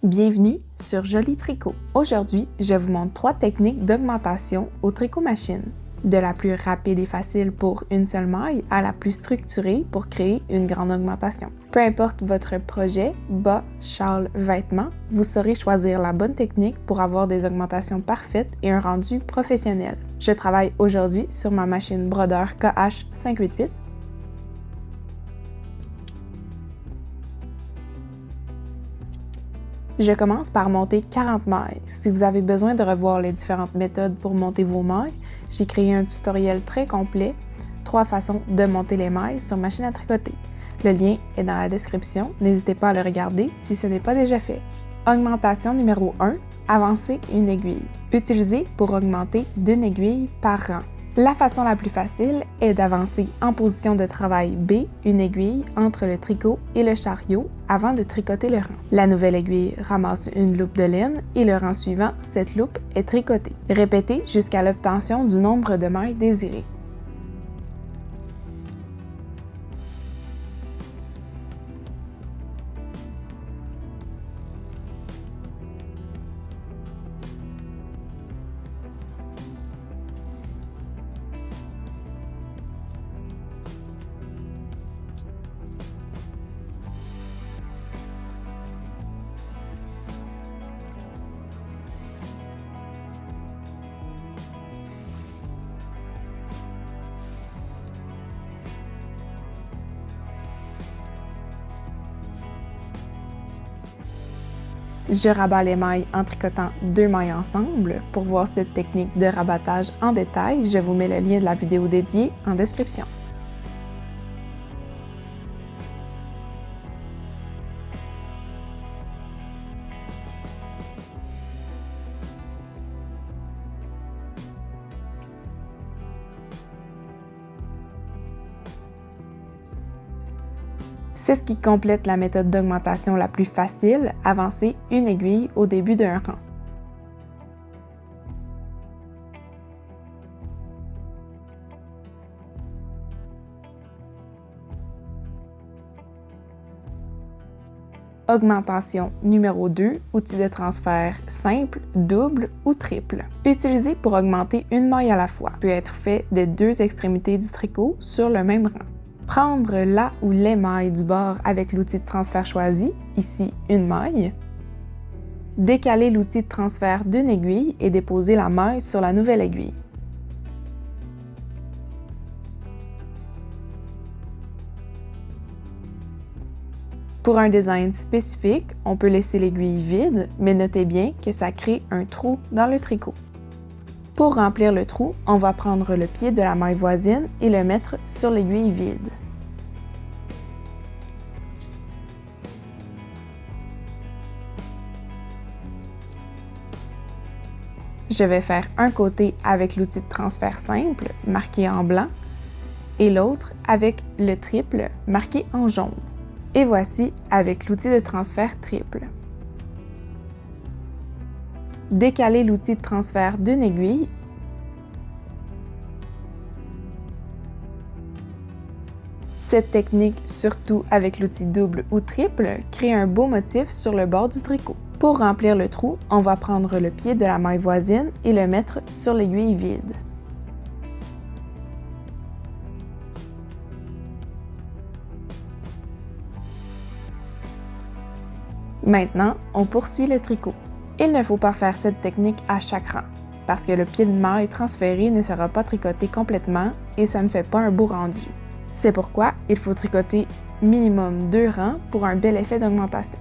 Bienvenue sur Joli Tricot. Aujourd'hui, je vous montre 3 techniques d'augmentation au tricot machine. De la plus rapide et facile pour une seule maille à la plus structurée pour créer une grande augmentation. Peu importe votre projet, bas, châle, vêtements, vous saurez choisir la bonne technique pour avoir des augmentations parfaites et un rendu professionnel. Je travaille aujourd'hui sur ma machine brodeur KH588. Je commence par monter 40 mailles. Si vous avez besoin de revoir les différentes méthodes pour monter vos mailles, j'ai créé un tutoriel très complet, 3 façons de monter les mailles sur machine à tricoter. Le lien est dans la description, n'hésitez pas à le regarder si ce n'est pas déjà fait. Augmentation numéro 1, avancer une aiguille. Utilisez pour augmenter d'une aiguille par rang. La façon la plus facile est d'avancer en position de travail B une aiguille entre le tricot et le chariot avant de tricoter le rang. La nouvelle aiguille ramasse une loupe de laine et le rang suivant, cette loupe est tricotée. Répétez jusqu'à l'obtention du nombre de mailles désiré. Je rabats les mailles en tricotant 2 mailles ensemble. Pour voir cette technique de rabattage en détail, je vous mets le lien de la vidéo dédiée en description. C'est ce qui complète la méthode d'augmentation la plus facile, avancer une aiguille au début d'un rang. Augmentation numéro 2, outil de transfert simple, double ou triple. Utilisé pour augmenter une maille à la fois. Peut être fait des 2 extrémités du tricot sur le même rang. Prendre la ou les mailles du bord avec l'outil de transfert choisi, ici une maille. Décaler l'outil de transfert d'une aiguille et déposer la maille sur la nouvelle aiguille. Pour un design spécifique, on peut laisser l'aiguille vide, mais notez bien que ça crée un trou dans le tricot. Pour remplir le trou, on va prendre le pied de la maille voisine et le mettre sur l'aiguille vide. Je vais faire un côté avec l'outil de transfert simple, marqué en blanc, et l'autre avec le triple, marqué en jaune. Et voici avec l'outil de transfert triple. Décaler l'outil de transfert d'une aiguille. Cette technique, surtout avec l'outil double ou triple, crée un beau motif sur le bord du tricot. Pour remplir le trou, on va prendre le pied de la maille voisine et le mettre sur l'aiguille vide. Maintenant, on poursuit le tricot. Il ne faut pas faire cette technique à chaque rang, parce que le pied de maille transféré ne sera pas tricoté complètement et ça ne fait pas un beau rendu. C'est pourquoi il faut tricoter minimum 2 rangs pour un bel effet d'augmentation.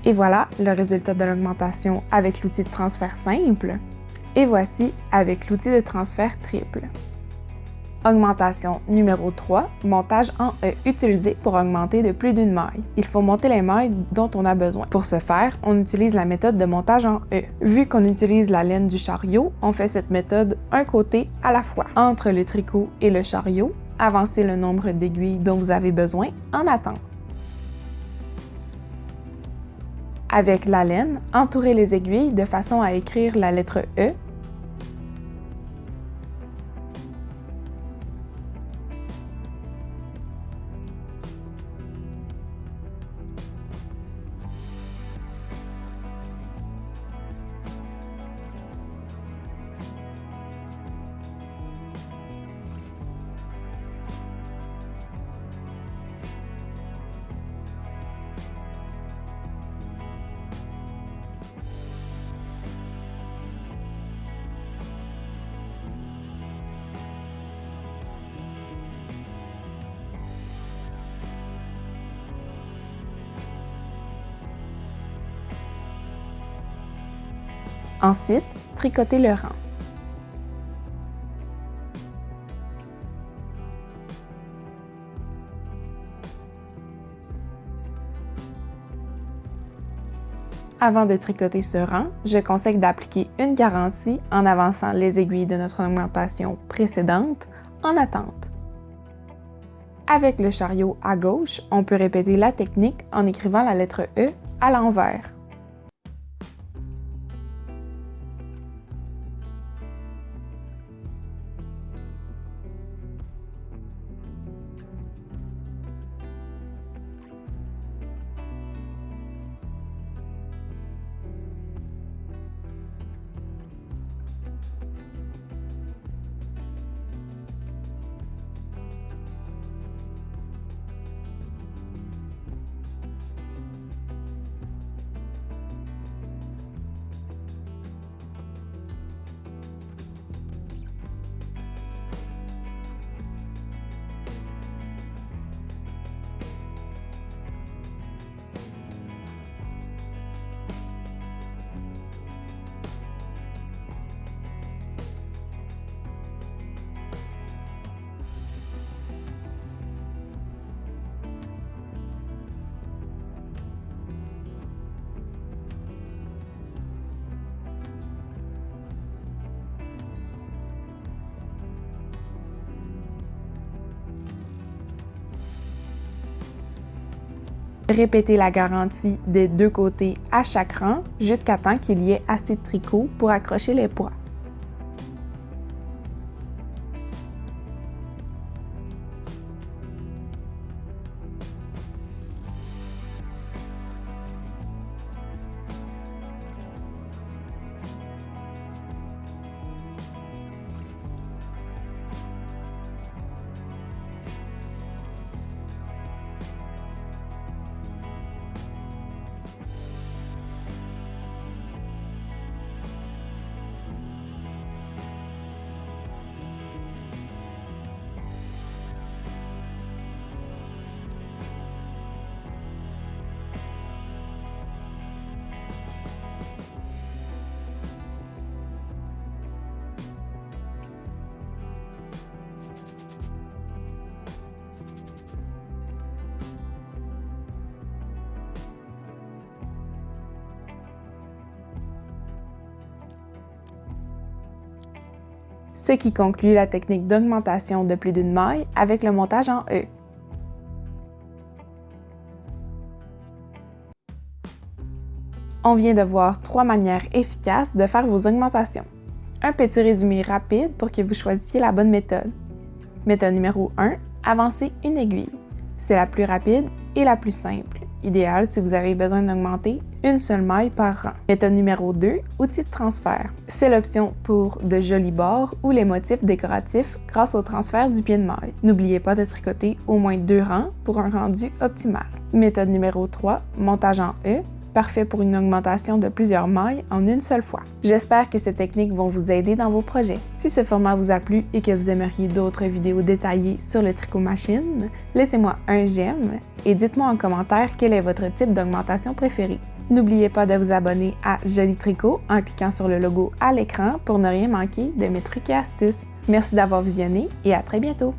Et voilà le résultat de l'augmentation avec l'outil de transfert simple. Et voici avec l'outil de transfert triple. Augmentation numéro 3, montage en E, utilisé pour augmenter de plus d'une maille. Il faut monter les mailles dont on a besoin. Pour ce faire, on utilise la méthode de montage en E. Vu qu'on utilise la laine du chariot, on fait cette méthode un côté à la fois. Entre le tricot et le chariot, avancez le nombre d'aiguilles dont vous avez besoin en attente. Avec la laine, entourez les aiguilles de façon à écrire la lettre E. Ensuite, tricotez le rang. Avant de tricoter ce rang, je conseille d'appliquer une garantie en avançant les aiguilles de notre augmentation précédente en attente. Avec le chariot à gauche, on peut répéter la technique en écrivant la lettre E à l'envers. Répétez la garantie des deux côtés à chaque rang jusqu'à temps qu'il y ait assez de tricot pour accrocher les poids. Ce qui conclut la technique d'augmentation de plus d'une maille avec le montage en E. On vient de voir 3 manières efficaces de faire vos augmentations. Un petit résumé rapide pour que vous choisissiez la bonne méthode. Méthode numéro 1, avancer une aiguille. C'est la plus rapide et la plus simple, idéal si vous avez besoin d'augmenter une seule maille par rang. Méthode numéro 2, outil de transfert. C'est l'option pour de jolis bords ou les motifs décoratifs grâce au transfert du pied de maille. N'oubliez pas de tricoter au moins 2 rangs pour un rendu optimal. Méthode numéro 3, montage en E. parfait pour une augmentation de plusieurs mailles en une seule fois. J'espère que ces techniques vont vous aider dans vos projets. Si ce format vous a plu et que vous aimeriez d'autres vidéos détaillées sur le tricot machine, laissez-moi un j'aime et dites-moi en commentaire quel est votre type d'augmentation préféré. N'oubliez pas de vous abonner à Joli Tricot en cliquant sur le logo à l'écran pour ne rien manquer de mes trucs et astuces. Merci d'avoir visionné et à très bientôt!